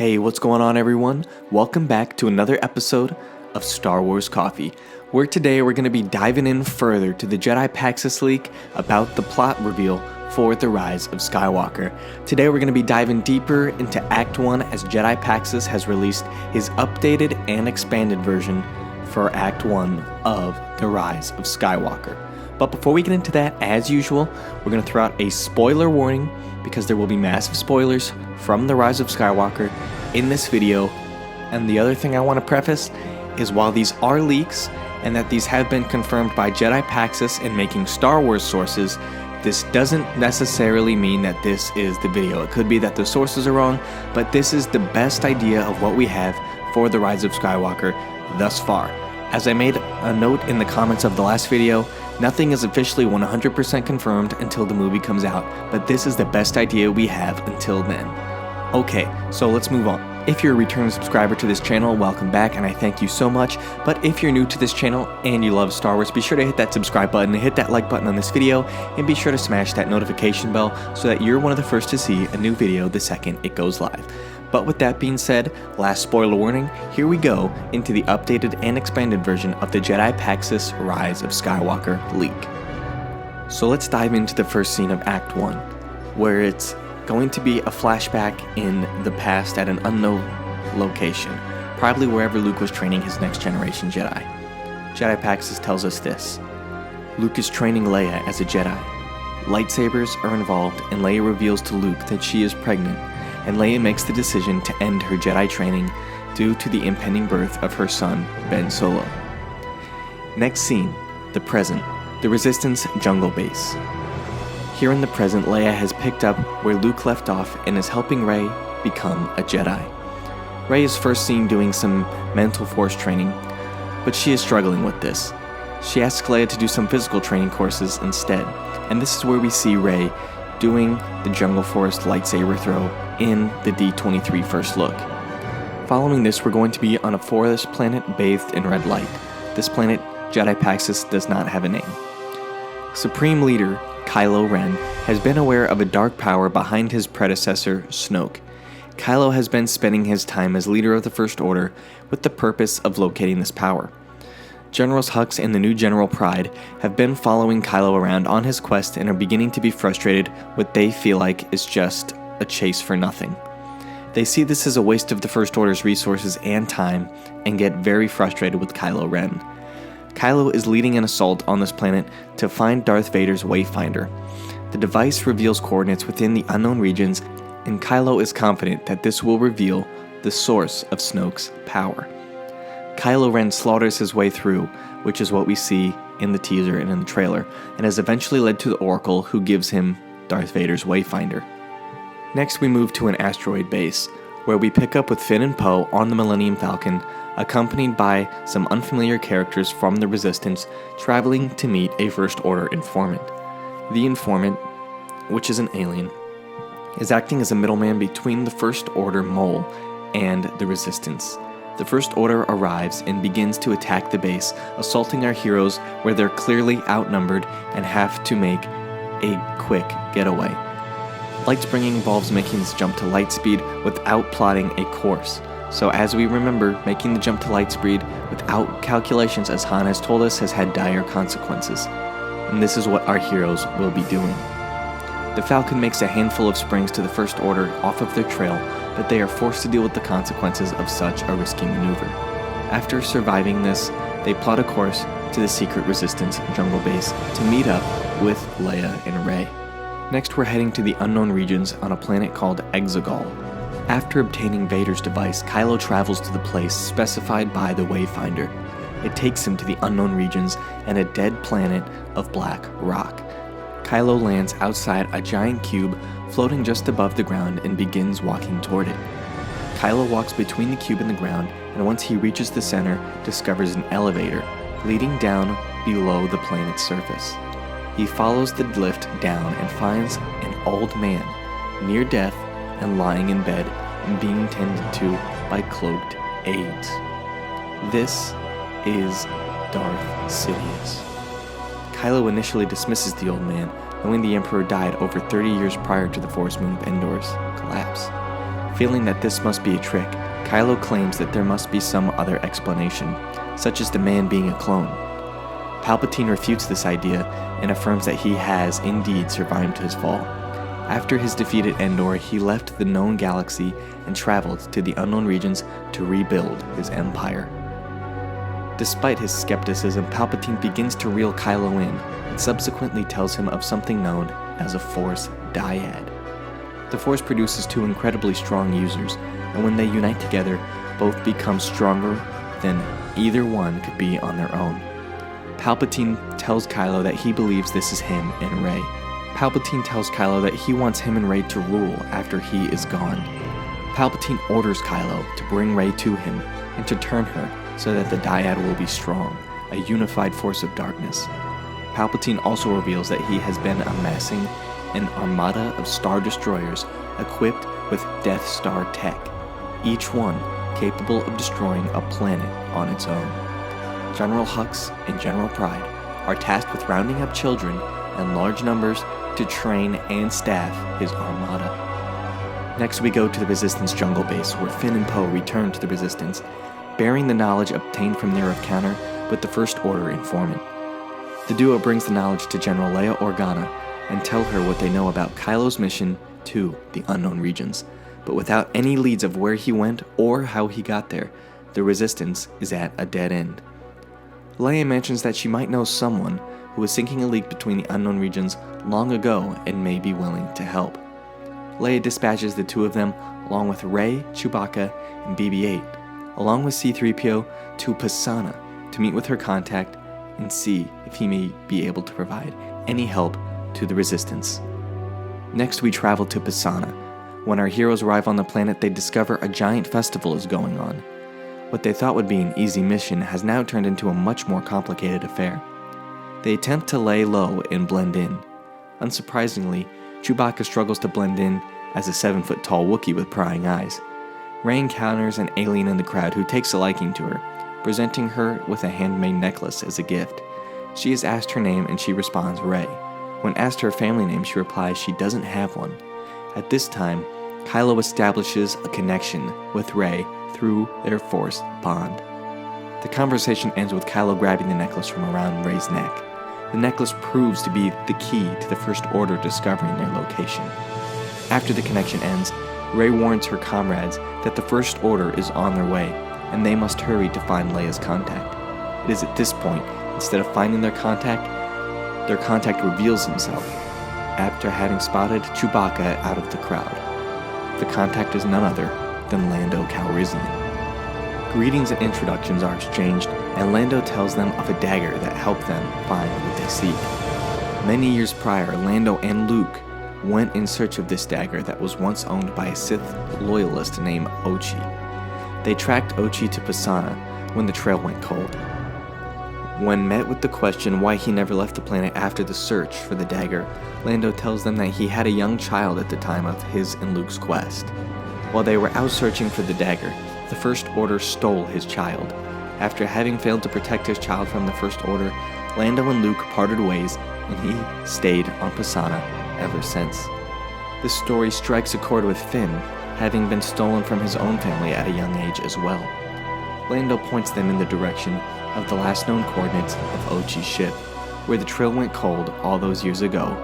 Hey, what's going on everyone? Welcome back to another episode of Star Wars Coffee, where today we're going to be diving in further to the Jedi Paxos leak about the plot reveal for The Rise of Skywalker. Today we're going to be diving deeper into Act 1 as Jedi Paxos has released his updated and expanded version for Act 1 of The Rise of Skywalker. But before we get into that, as usual, we're going to throw out a spoiler warning because there will be massive spoilers from The Rise of Skywalker in this video. And the other thing I want to preface is while these are leaks and that these have been confirmed by Jedi Paxos and making Star Wars sources, this doesn't necessarily mean that this is the video. It could be that the sources are wrong, but this is the best idea of what we have for The Rise of Skywalker thus far. As I made a note in the comments of the last video, nothing is officially 100% confirmed until the movie comes out, but this is the best idea we have until then. Okay, so let's move on. If you're a returning subscriber to this channel, welcome back and I thank you so much. But if you're new to this channel and you love Star Wars, be sure to hit that subscribe button and hit that like button on this video, and be sure to smash that notification bell so that you're one of the first to see a new video the second it goes live. But with that being said, last spoiler warning, here we go into the updated and expanded version of the Jedi Paxos Rise of Skywalker leak. So let's dive into the first scene of Act 1, where it's going to be a flashback in the past at an unknown location, probably wherever Luke was training his next generation Jedi. Jedi Paxos tells us this: Luke is training Leia as a Jedi. Lightsabers are involved and Leia reveals to Luke that she is pregnant, and Leia makes the decision to end her Jedi training due to the impending birth of her son, Ben Solo. Next scene, the present, the Resistance jungle base. Here in the present, Leia has picked up where Luke left off and is helping Rey become a Jedi. Rey is first seen doing some mental force training, but she is struggling with this. She asks Leia to do some physical training courses instead, and this is where we see Rey doing the Jungle Forest lightsaber throw in the D23 first look. Following this, we're going to be on a forest planet bathed in red light. This planet, Jedi Paxos, does not have a name. Supreme Leader Kylo Ren has been aware of a dark power behind his predecessor, Snoke. Kylo has been spending his time as leader of the First Order with the purpose of locating this power. Generals Hux and the new General Pryde have been following Kylo around on his quest and are beginning to be frustrated with what they feel like is just a chase for nothing. They see this as a waste of the First Order's resources and time and get very frustrated with Kylo Ren. Kylo is leading an assault on this planet to find Darth Vader's Wayfinder. The device reveals coordinates within the unknown regions, and Kylo is confident that this will reveal the source of Snoke's power. Kylo Ren slaughters his way through, which is what we see in the teaser and in the trailer, and has eventually led to the Oracle, who gives him Darth Vader's Wayfinder. Next we move to an asteroid base, where we pick up with Finn and Poe on the Millennium Falcon, accompanied by some unfamiliar characters from the Resistance traveling to meet a First Order informant. The informant, which is an alien, is acting as a middleman between the First Order mole and the Resistance. The First Order arrives and begins to attack the base, assaulting our heroes where they're clearly outnumbered and have to make a quick getaway. Lightsbringing involves making this jump to light speed without plotting a course. So as we remember, making the jump to light speed without calculations, as Han has told us, has had dire consequences. And this is what our heroes will be doing. The Falcon makes a handful of springs to the First Order off of their trail, but they are forced to deal with the consequences of such a risky maneuver. After surviving this, they plot a course to the secret Resistance jungle base to meet up with Leia and Rey. Next, we're heading to the unknown regions on a planet called Exegol. After obtaining Vader's device, Kylo travels to the place specified by the Wayfinder. It takes him to the unknown regions and a dead planet of black rock. Kylo lands outside a giant cube floating just above the ground and begins walking toward it. Kylo walks between the cube and the ground, and once he reaches the center, discovers an elevator leading down below the planet's surface. He follows the lift down and finds an old man, near death and lying in bed and being tended to by cloaked aides. This is Darth Sidious. Kylo initially dismisses the old man, knowing the Emperor died over 30 years prior to the Force Moon of Endor's collapse. Feeling that this must be a trick, Kylo claims that there must be some other explanation, such as the man being a clone. Palpatine refutes this idea and affirms that he has indeed survived his fall. After his defeat at Endor, he left the known galaxy and traveled to the unknown regions to rebuild his empire. Despite his skepticism, Palpatine begins to reel Kylo in and subsequently tells him of something known as a Force dyad. The Force produces two incredibly strong users, and when they unite together, both become stronger than either one could be on their own. Palpatine tells Kylo that he believes this is him and Rey. Palpatine tells Kylo that he wants him and Rey to rule after he is gone. Palpatine orders Kylo to bring Rey to him and to turn her so that the dyad will be strong, a unified force of darkness. Palpatine also reveals that he has been amassing an armada of Star Destroyers equipped with Death Star tech, each one capable of destroying a planet on its own. General Hux and General Pride are tasked with rounding up children in large numbers to train and staff his armada. Next we go to the Resistance jungle base, where Finn and Poe return to the Resistance, bearing the knowledge obtained from their encounter with the First Order informant. The duo brings the knowledge to General Leia Organa and tell her what they know about Kylo's mission to the unknown regions, but without any leads of where he went or how he got there, the Resistance is at a dead end. Leia mentions that she might know someone who was sinking a leak between the unknown regions long ago and may be willing to help. Leia dispatches the two of them, along with Rey, Chewbacca, and BB-8, along with C-3PO, to Pasaana to meet with her contact and see if he may be able to provide any help to the Resistance. Next we travel to Pasaana. When our heroes arrive on the planet, they discover a giant festival is going on. What they thought would be an easy mission has now turned into a much more complicated affair. They attempt to lay low and blend in. Unsurprisingly, Chewbacca struggles to blend in as a 7-foot-tall Wookiee with prying eyes. Rey encounters an alien in the crowd who takes a liking to her, presenting her with a handmade necklace as a gift. She is asked her name and she responds Rey. When asked her family name, she replies she doesn't have one. At this time, Kylo establishes a connection with Rey through their Force bond. The conversation ends with Kylo grabbing the necklace from around Rey's neck. The necklace proves to be the key to the First Order discovering their location. After the connection ends, Rey warns her comrades that the First Order is on their way, and they must hurry to find Leia's contact. It is at this point, instead of finding their contact reveals himself, after having spotted Chewbacca out of the crowd. The contact is none other than Lando Calrissian. Greetings and introductions are exchanged, and Lando tells them of a dagger that helped them find what they seek. Many years prior, Lando and Luke went in search of this dagger that was once owned by a Sith loyalist named Ochi. They tracked Ochi to Pasaana when the trail went cold. When met with the question why he never left the planet after the search for the dagger, Lando tells them that he had a young child at the time of his and Luke's quest. While they were out searching for the dagger, the First Order stole his child. After having failed to protect his child from the First Order, Lando and Luke parted ways, and he stayed on Pasaana ever since. This story strikes a chord with Finn, having been stolen from his own family at a young age as well. Lando points them in the direction of the last known coordinates of Ogis Ship, where the trail went cold all those years ago,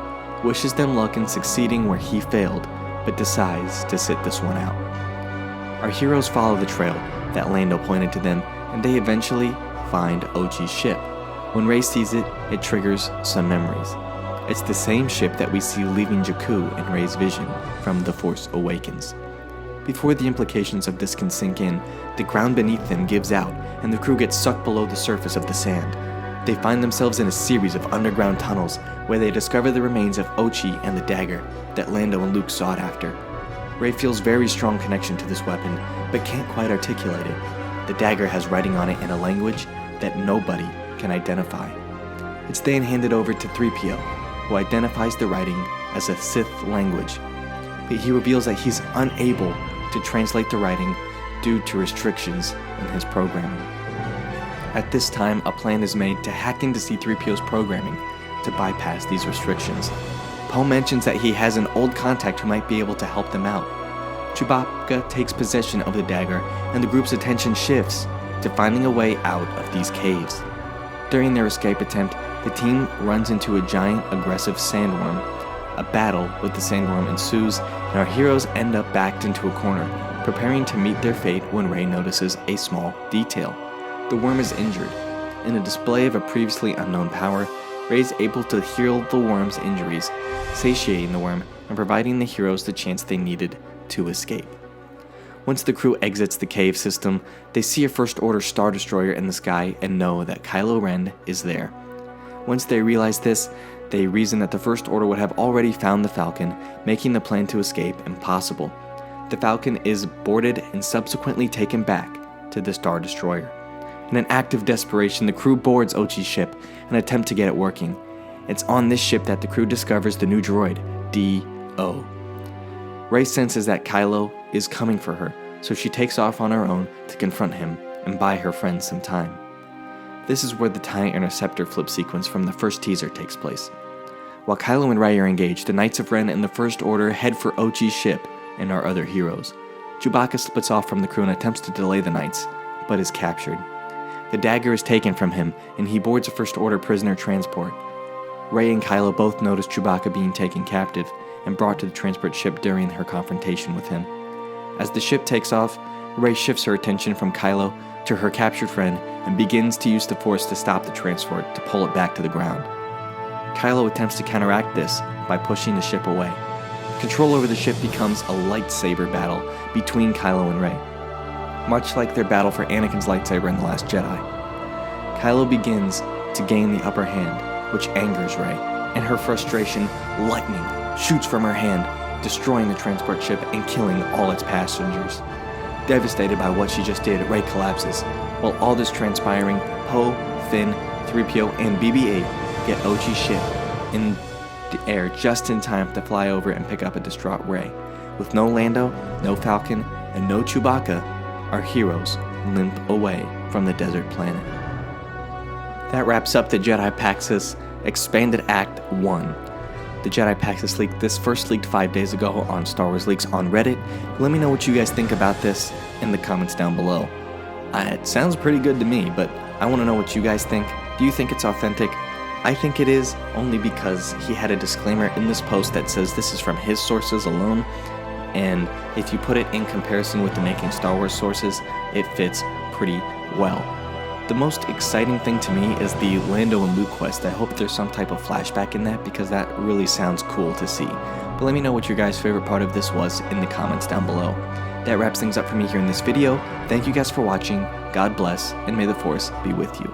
wishes them luck in succeeding where he failed, but decides to sit this one out. Our heroes follow the trail that Lando pointed to them, and they eventually find Ogis Ship. When Rey sees it, it triggers some memories. It's the same ship that we see leaving Jakku in Rey's vision from The Force Awakens. Before the implications of this can sink in, the ground beneath them gives out, and the crew gets sucked below the surface of the sand. They find themselves in a series of underground tunnels where they discover the remains of Ochi and the dagger that Lando and Luke sought after. Rey feels very strong connection to this weapon, but can't quite articulate it. The dagger has writing on it in a language that nobody can identify. It's then handed over to 3PO, who identifies the writing as a Sith language, but he reveals that he's unable to translate the writing due to restrictions in his programming. At this time, a plan is made to hack into C-3PO's programming to bypass these restrictions. Poe mentions that he has an old contact who might be able to help them out. Chewbacca takes possession of the dagger, and the group's attention shifts to finding a way out of these caves. During their escape attempt, the team runs into a giant aggressive sandworm. A battle with the sandworm ensues, and our heroes end up backed into a corner, preparing to meet their fate when Rey notices a small detail. The worm is injured. In a display of a previously unknown power, Rey is able to heal the worm's injuries, satiating the worm and providing the heroes the chance they needed to escape. Once the crew exits the cave system, they see a First Order Star Destroyer in the sky and know that Kylo Ren is there. Once they realize this, they reason that the First Order would have already found the Falcon, making the plan to escape impossible. The Falcon is boarded and subsequently taken back to the Star Destroyer. In an act of desperation, the crew boards Ogis Ship and attempt to get it working. It's on this ship that the crew discovers the new droid, D-O. Rey senses that Kylo is coming for her, so she takes off on her own to confront him and buy her friends some time. This is where the TIE Interceptor flip sequence from the first teaser takes place. While Kylo and Rey are engaged, the Knights of Ren and the First Order head for Ogis Ship and our other heroes. Chewbacca splits off from the crew and attempts to delay the Knights, but is captured. The dagger is taken from him, and he boards a First Order prisoner transport. Rey and Kylo both notice Chewbacca being taken captive and brought to the transport ship during her confrontation with him. As the ship takes off, Rey shifts her attention from Kylo to her captured friend and begins to use the Force to stop the transport to pull it back to the ground. Kylo attempts to counteract this by pushing the ship away. Control over the ship becomes a lightsaber battle between Kylo and Rey, much like their battle for Anakin's lightsaber in The Last Jedi. Kylo begins to gain the upper hand, which angers Rey. In her frustration, lightning shoots from her hand, destroying the transport ship and killing all its passengers. Devastated by what she just did, Rey collapses. While all this transpiring, Poe, Finn, 3PO, and BB-8 get Ogis Ship in the air just in time to fly over and pick up a distraught Rey. With no Lando, no Falcon, and no Chewbacca, our heroes limp away from the desert planet. That wraps up the Jedi Paxos Expanded Act 1. The Jedi Paxos leak, this first leaked 5 days ago on Star Wars Leaks on Reddit. Let me know what you guys think about this in the comments down below. It sounds pretty good to me, but I want to know what you guys think. Do you think it's authentic? I think it is, only because he had a disclaimer in this post that says this is from his sources alone, and if you put it in comparison with the Making Star Wars sources, it fits pretty well. The most exciting thing to me is the Lando and Luke quest. I hope there's some type of flashback in that, because that really sounds cool to see. But let me know what your guys' favorite part of this was in the comments down below. That wraps things up for me here in this video. Thank you guys for watching, God bless, and may the Force be with you.